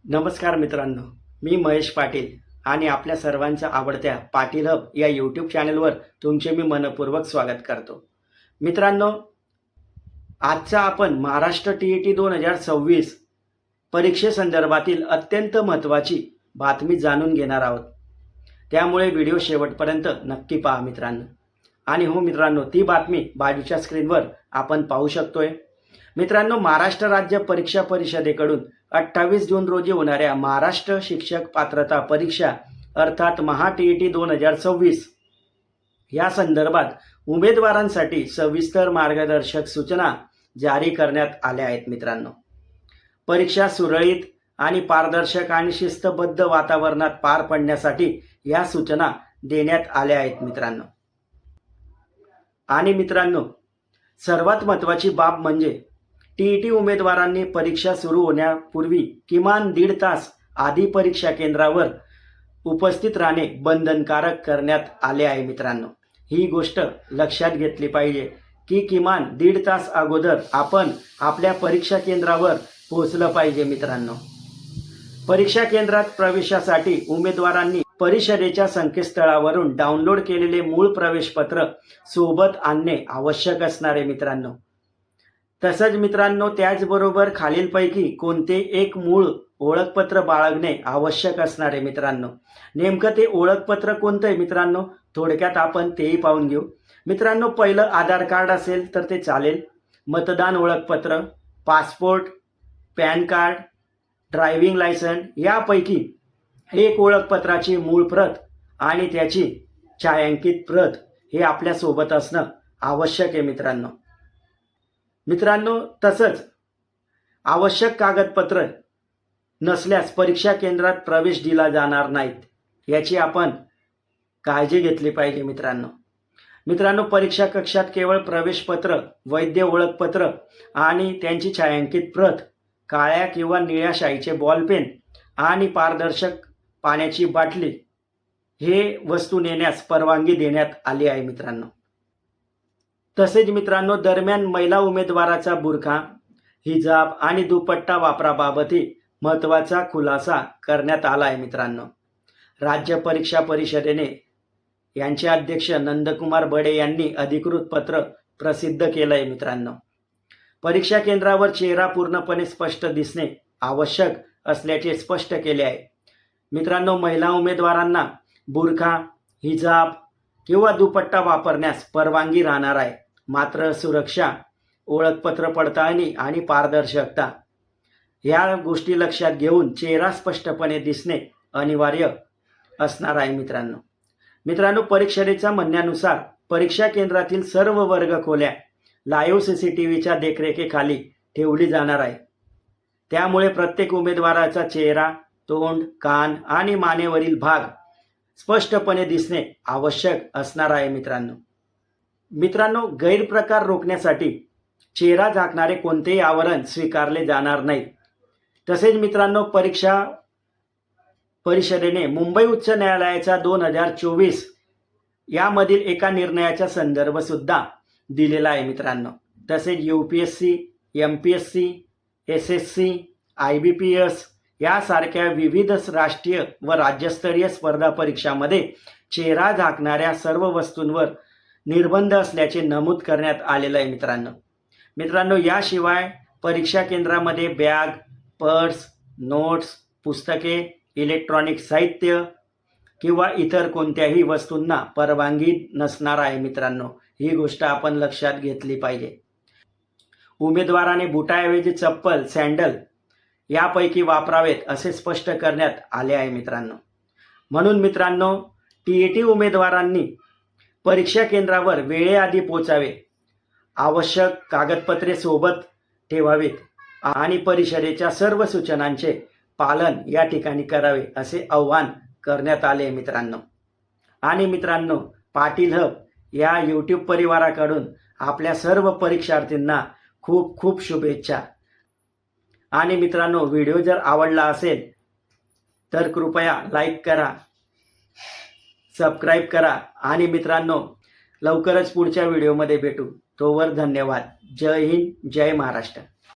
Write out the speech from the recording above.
नमस्कार मित्रांनो, मी महेश पाटील आणि आपल्या सर्वांच्या आवडत्या पाटील हब या यूट्यूब चॅनलवर तुमचे मी मनपूर्वक स्वागत करतो. मित्रांनो, आजचा आपण महाराष्ट्र TET 2026 परीक्षेसंदर्भातील अत्यंत महत्त्वाची बातमी जाणून घेणार आहोत. त्यामुळे व्हिडिओ शेवटपर्यंत नक्की पहा मित्रांनो. आणि हो मित्रांनो, ती बातमी बाजूच्या स्क्रीनवर आपण पाहू शकतोय. मित्रांनो, महाराष्ट्र राज्य परीक्षा परिषदेकडून 28 जून रोजी होणाऱ्या महाराष्ट्र शिक्षक पात्रता परीक्षा अर्थात TET 2026 या संदर्भात उमेदवारांसाठी सविस्तर मार्गदर्शक सूचना जारी करण्यात आल्या आहेत. मित्रांनो, परीक्षा सुरळीत आणि पारदर्शक आणि शिस्तबद्ध वातावरणात पार पडण्यासाठी या सूचना देण्यात आल्या आहेत मित्रांनो. आणि मित्रांनो, सर्वात महत्त्वाची बाब म्हणजे TET उमेदवारांनी परीक्षा सुरू होण्यापूर्वी किमान 1.5 तास आधी परीक्षा केंद्रावर उपस्थित राहणे बंधनकारक करण्यात आले आहे मित्रांनो. ही गोष्ट लक्षात घेतली पाहिजे की किमान 1.5 तास अगोदर आपण आपल्या परीक्षा केंद्रावर पोहोचलं पाहिजे मित्रांनो. परीक्षा केंद्रात प्रवेशासाठी उमेदवारांनी परिषदेच्या संकेतस्थळावरून डाउनलोड केलेले मूळ प्रवेशपत्र सोबत आणणे आवश्यक असणार आहे मित्रांनो. तसंच मित्रांनो, त्याचबरोबर खालीलपैकी कोणते एक मूळ ओळखपत्र बाळगणे आवश्यक असणार आहे मित्रांनो. नेमकं ते ओळखपत्र कोणतं आहे मित्रांनो, थोडक्यात आपण तेही पाहून घेऊ. मित्रांनो, पहिलं आधार कार्ड असेल तर ते चालेल, मतदान ओळखपत्र, passport, PAN card, driving licence यापैकी एक ओळखपत्राची मूळ प्रत आणि त्याची छायांकित प्रत हे आपल्यासोबत असणं आवश्यक आहे मित्रांनो. तसंच आवश्यक कागदपत्र नसल्यास परीक्षा केंद्रात प्रवेश दिला जाणार नाहीत, याची आपण काळजी घेतली पाहिजे मित्रांनो. परीक्षा कक्षात केवळ प्रवेशपत्र, वैध ओळखपत्र आणि त्यांची छायांकित प्रत, काळ्या किंवा निळ्या शाईचे बॉलपेन आणि पारदर्शक पाण्याची बाटली हे वस्तू नेण्यास परवानगी देण्यात आली आहे मित्रांनो. तसेच मित्रांनो, दरम्यान महिला उमेदवाराचा बुरखा, हिजाब आणि दुपट्टा वापराबाबतही महत्त्वाचा खुलासा करण्यात आला आहे मित्रांनो. राज्य परीक्षा परिषदेने यांचे अध्यक्ष नंदकुमार बडे यांनी अधिकृत पत्र प्रसिद्ध केलं आहे मित्रांनो. परीक्षा केंद्रावर चेहरा पूर्णपणे स्पष्ट दिसणे आवश्यक असल्याचे स्पष्ट केले आहे मित्रांनो. महिला उमेदवारांना बुरखा, हिजाब किंवा दुपट्टा वापरण्यास परवानगी राहणार आहे. मात्र सुरक्षा, ओळखपत्र पडताळणी आणि पारदर्शकता या गोष्टी लक्षात घेऊन चेहरा स्पष्टपणे दिसणे अनिवार्य असणार आहे मित्रांनो. परिषदेच्या म्हणण्यानुसार परीक्षा केंद्रातील सर्व वर्ग खोल्या लाईव्ह CCTVच्या देखरेखीखाली ठेवली जाणार आहे. त्यामुळे प्रत्येक उमेदवाराचा चेहरा, तोंड, कान आणि मानेवरील भाग स्पष्टपणे दिसणे आवश्यक असणार आहे मित्रांनो. गैरप्रकार रोखण्यासाठी चेहरा झाकणारे कोणतेही आवरण स्वीकारले जाणार नाही. तसेच मित्रांनो, परीक्षा परिषदेने मुंबई उच्च न्यायालयाच्या 2024 यामधील एका निर्णयाचा संदर्भ सुद्धा दिलेला आहे मित्रांनो. तसेच UPSC, MPSC, SSC, IBPS यासारख्या विविध राष्ट्रीय व राज्यस्तरीय स्पर्धा परीक्षांमध्ये चेहरा झाकणाऱ्या सर्व वस्तूंवर निर्बंध असल्याचे नमूद करण्यात आलेलं आहे मित्रांनो. याशिवाय परीक्षा केंद्रामध्ये बॅग, पर्स, नोट्स, पुस्तके, इलेक्ट्रॉनिक साहित्य किंवा इतर कोणत्याही वस्तूंना परवानगी नसणार आहे मित्रांनो. ही गोष्ट आपण लक्षात घेतली पाहिजे. उमेदवाराने बुटाऐवजी चप्पल, सँडल यापैकी वापरावेत असे स्पष्ट करण्यात आले आहे मित्रांनो. म्हणून मित्रांनो, TET उमेदवारांनी परीक्षा केंद्रावर वेळेआधी पोहोचावे, आवश्यक कागदपत्रे सोबत ठेवावीत आणि परिषदेच्या सर्व सूचनांचे पालन या ठिकाणी करावे असे आवाहन करण्यात आले मित्रांनो. आणि मित्रांनो, पाटील हब या यूट्यूब परिवाराकडून आपल्या सर्व परीक्षार्थींना खूप खूप शुभेच्छा. आणि मित्रांनो, व्हिडिओ जर आवडला असेल तर कृपया लाईक करा, सबस्क्राईब करा आणि मित्रांनो, लवकरच पुढच्या व्हिडिओमध्ये भेटू. तोवर धन्यवाद. जय हिंद, जय महाराष्ट्र.